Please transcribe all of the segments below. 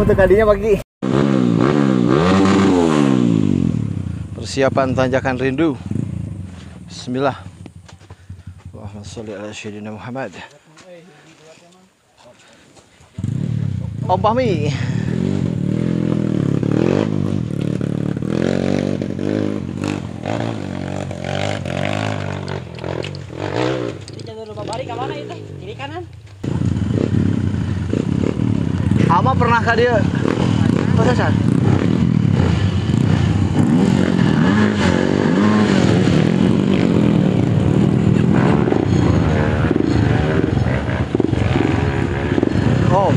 Untuk kalinya pagi. Persiapan tanjakan rindu. Bismillah. Allahumma sholli ala sayyidina Muhammad. Om Pahmi. Jalur rumah balik ke mana itu? Kiri kanan? Ama pernah ke dia? Pasal? Oh.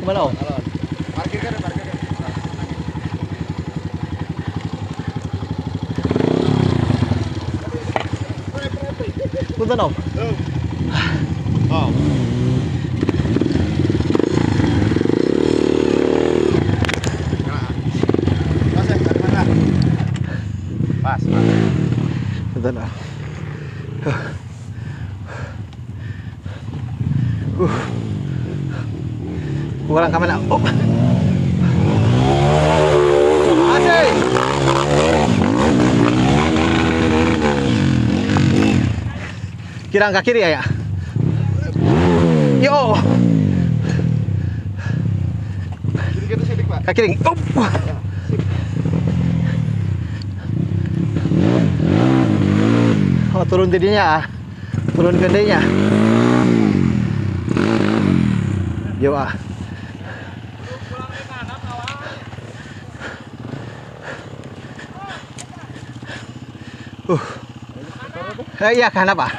Kemana Om? Parkir kan, parkir. Punten Om. Oh. Pas ya, dari mana? Pas. Punten Om. Kurang kamera. Oh. Asik. Kirang ke kiri ya? Yo. Kiri sini, Pak. Ke kiri. Oh. Oh, turun tidinya. Turun gendenya. Yo ah. Iya, kenapa?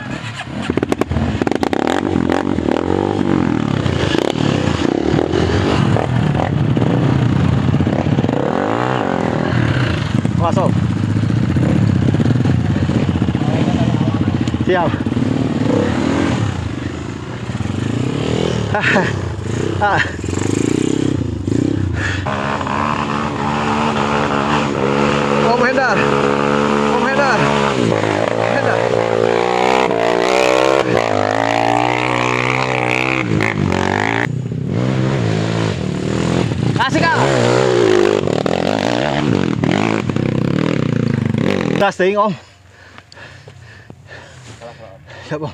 Masuk. Siap. Om Hendar. Om Hendar. Hendar. Kasih Kak. Gas ting Om. Siap Om.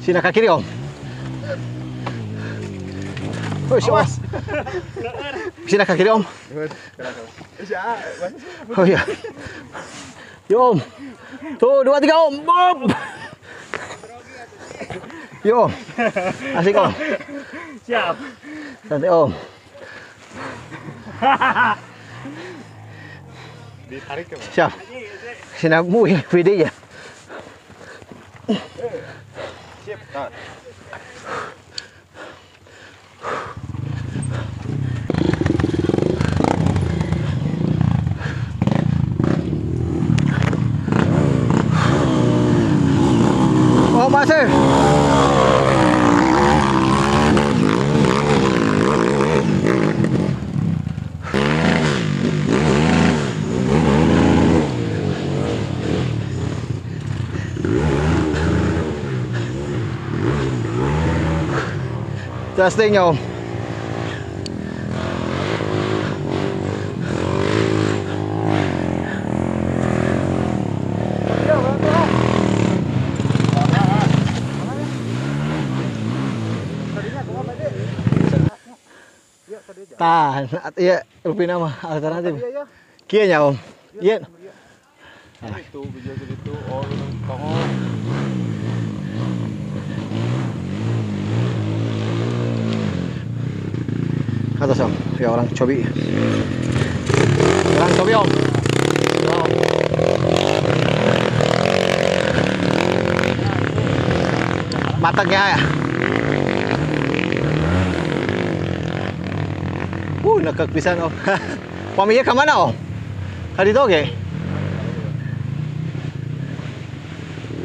Sini ke kiri Om. Oh, siapa? Sini ke kiri Om. Oh iya. Yo Om. Tuh 2 3 Om. Bob. Yo Om. Asik Om. Siap. Santai Om. Ditarik ke. Siap. Sini mu videonya. Siap. Testingnya om. Tahan, iya, rupiah nama alternatif. Kianya om, iya. Itu video gitu, oh tongol. Atas om, ya orang cobi. Orang cobi om. Ya, om. Matangnya ya. Nakak pisan om. Pamilya ka mana om? Kadito ge.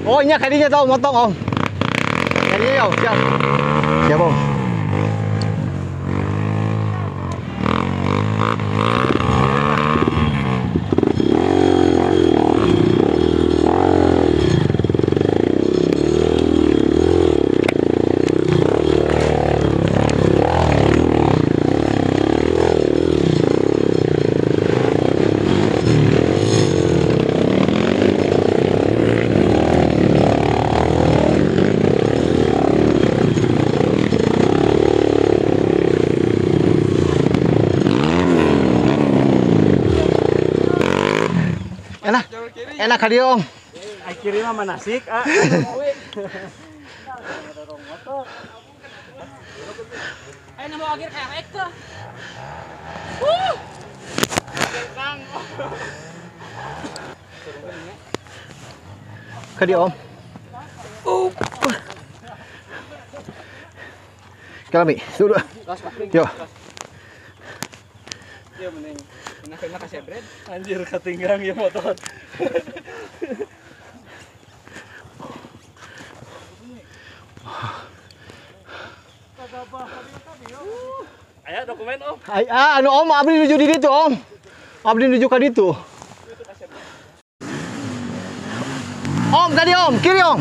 Oh, nya kadinya tau motong om. Kadinya om, siap. Siap om. Enak kali om. Akhirnya mah manasik. Ayo nambah akhir kayak tuh. Kali om. Kami, sudah. Yo. Iya mending. Enak kasih bread. Anjir ketinggalan ya motor. Ayo dokumen om. Anu om, abdi nuju di ditu om. Abdi nuju ka ditu. Om tadi om, kiri om.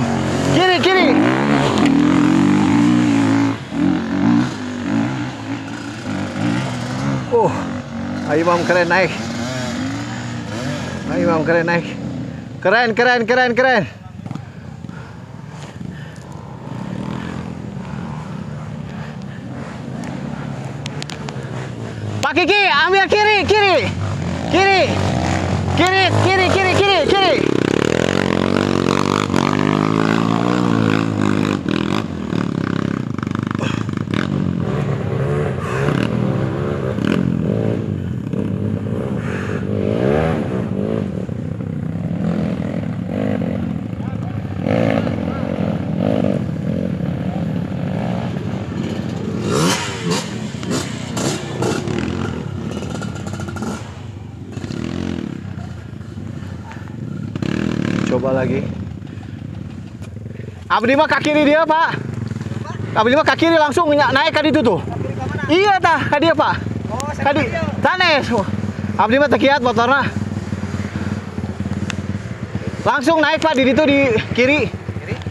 Kiri. Imam keren naik. Imam keren naik. Keren. Pak Kiki, ambil kiri. Coba lagi. Abdi mah ke kiri dia, Pak. Abdi mah ke kiri langsung naik ka ditu tuh. Iya tah, ka dia, Pak. Ka di sanes. Abdi mah teu kiat motorna. Langsung naik Pak di ditu di kiri.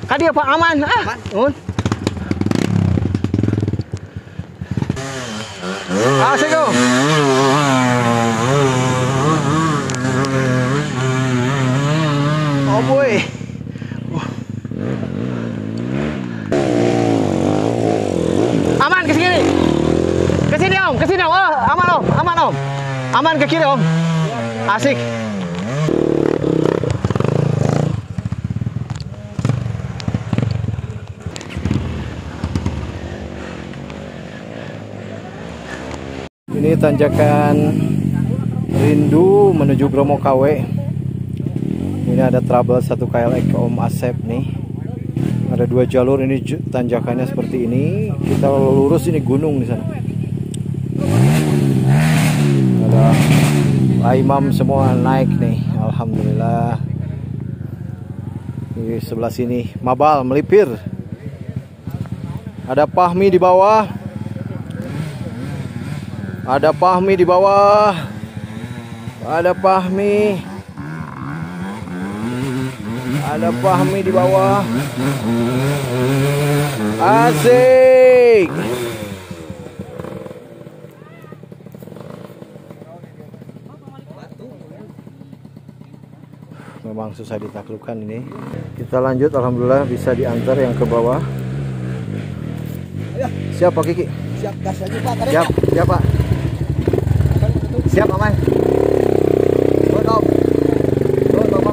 Ka dia, Pak, aman. Nuhun. Asik, Om. Oh boy. Aman ke sini. Ke sini om. Oh, aman om. Aman ke kiri om. Asik. Ini tanjakan Rindu menuju Bromo KW. Ini ada trouble 1 KLX ke Om Asep nih. Ada 2 jalur, ini tanjakannya seperti ini. Kita lurus, ini gunung di sana. Ada Imam semua naik nih, alhamdulillah. Di sebelah sini Mabal melipir. Ada Pahmi di bawah. Ada Pahmi di bawah. Ada Pahmi. Ada Pahmi di bawah. Asik. memang susah ditaklukkan ini. Kita lanjut, alhamdulillah bisa diantar yang ke bawah. Siap Pak Kiki? Siap, gas lagi Pak. Siap, siap Pak. Siap aman. Go, go. Go, go, go.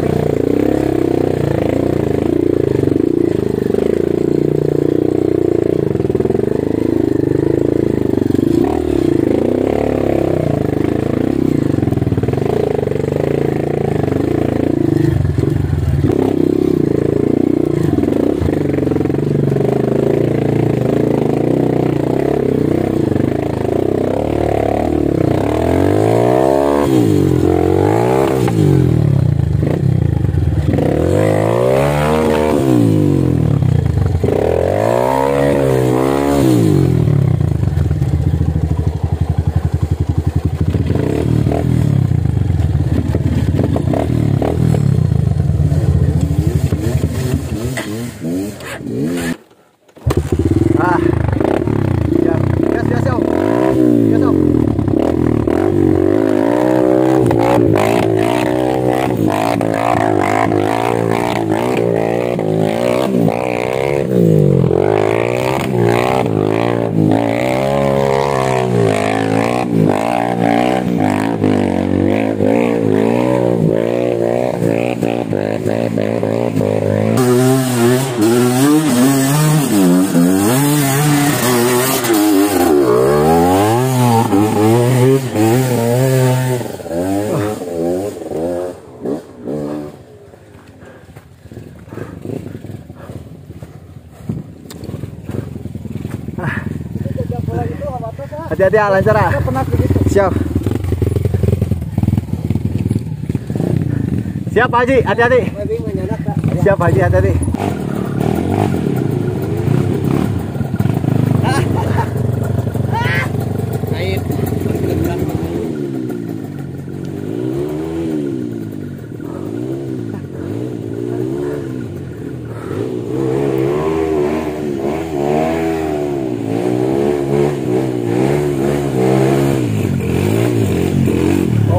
Hati-hati ya, lancar ya. Siap. Siap Pak Haji, hati-hati. Siap Pak Haji, hati-hati.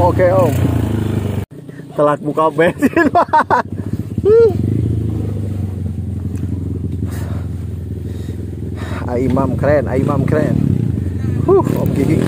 Oke Om, telat buka bensin Pak. Imam keren, Imam keren. Om Kiki.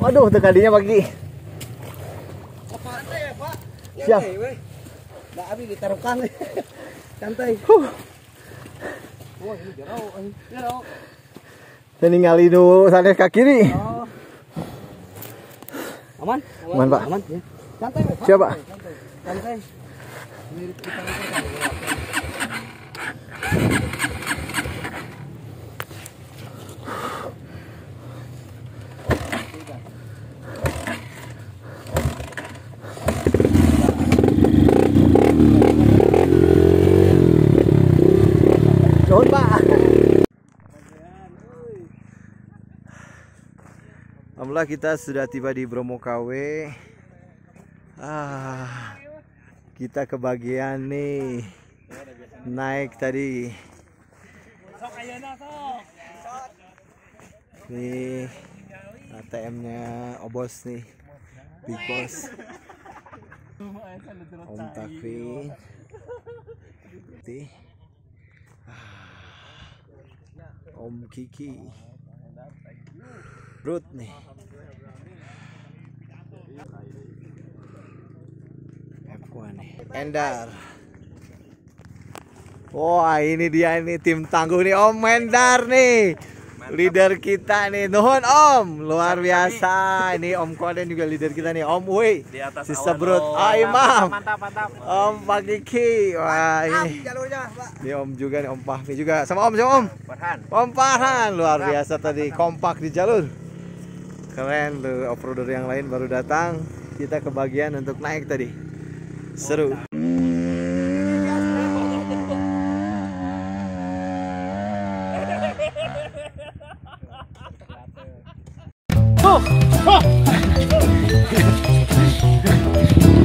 Waduh, tekadinya pagi. Santai ya, Pak. Siap. Nah, abi ditaruhkan. Santai. Wah, ini jarau. Saya ningali nu sanes ka kiri. Oh. Aman? Aman, Pak. Aman ya. Santai, Pak. Siap, Pak. Santai. Mirip kita Nuhun, Pak. Alhamdulillah kita sudah tiba di Bromo KW. Kita kebagian nih naik tadi. Nih ATM-nya Obos nih, Big Boss. Om Takvin. Om Kiki. Brut nih. F1 nih. Endar. Wah, ini dia nih tim tangguh nih Om Endar nih. Leader kita nih. Nuhun Om, luar biasa. Ini Om Koden juga leader kita nih. Om Wei. Si Sebrut. Imam. Mantap. Om Pak Kiki. Wah, ini. Ini Om juga nih, Om Fahmi juga. Sama Om. Farhan. Om Farhan luar biasa tadi, kompak di jalur. Keren tuh, off-roader yang lain baru datang. Kita kebagian untuk naik tadi. Seru.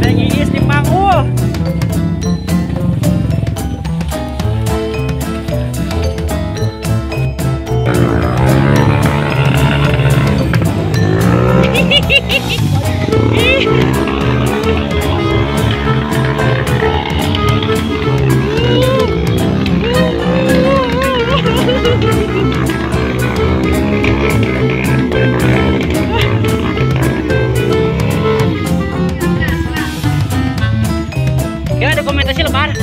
Tinggi di Pangul. Ya dokumentasi lebar.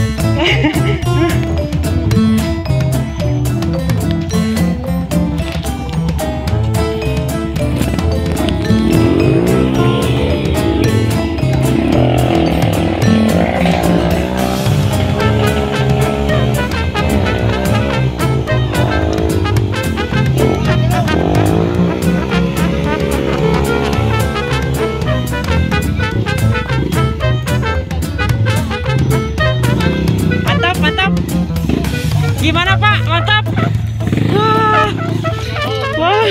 Gimana Pak? Mantap. Wah.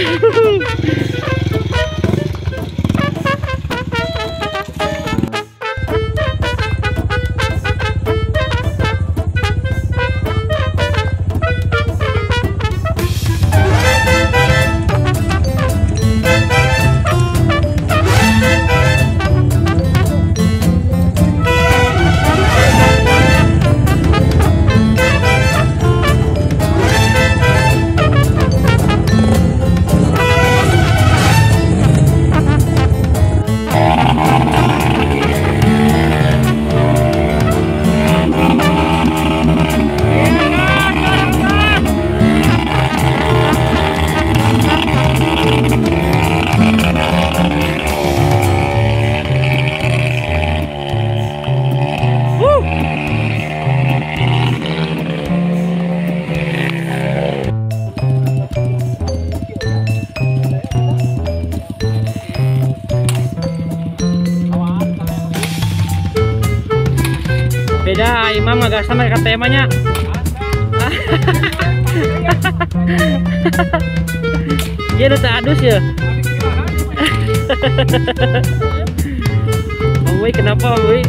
Beda, Imam agak sama kata temanya. Dia udah tak adus ya. Om Wei kenapa Om Wei?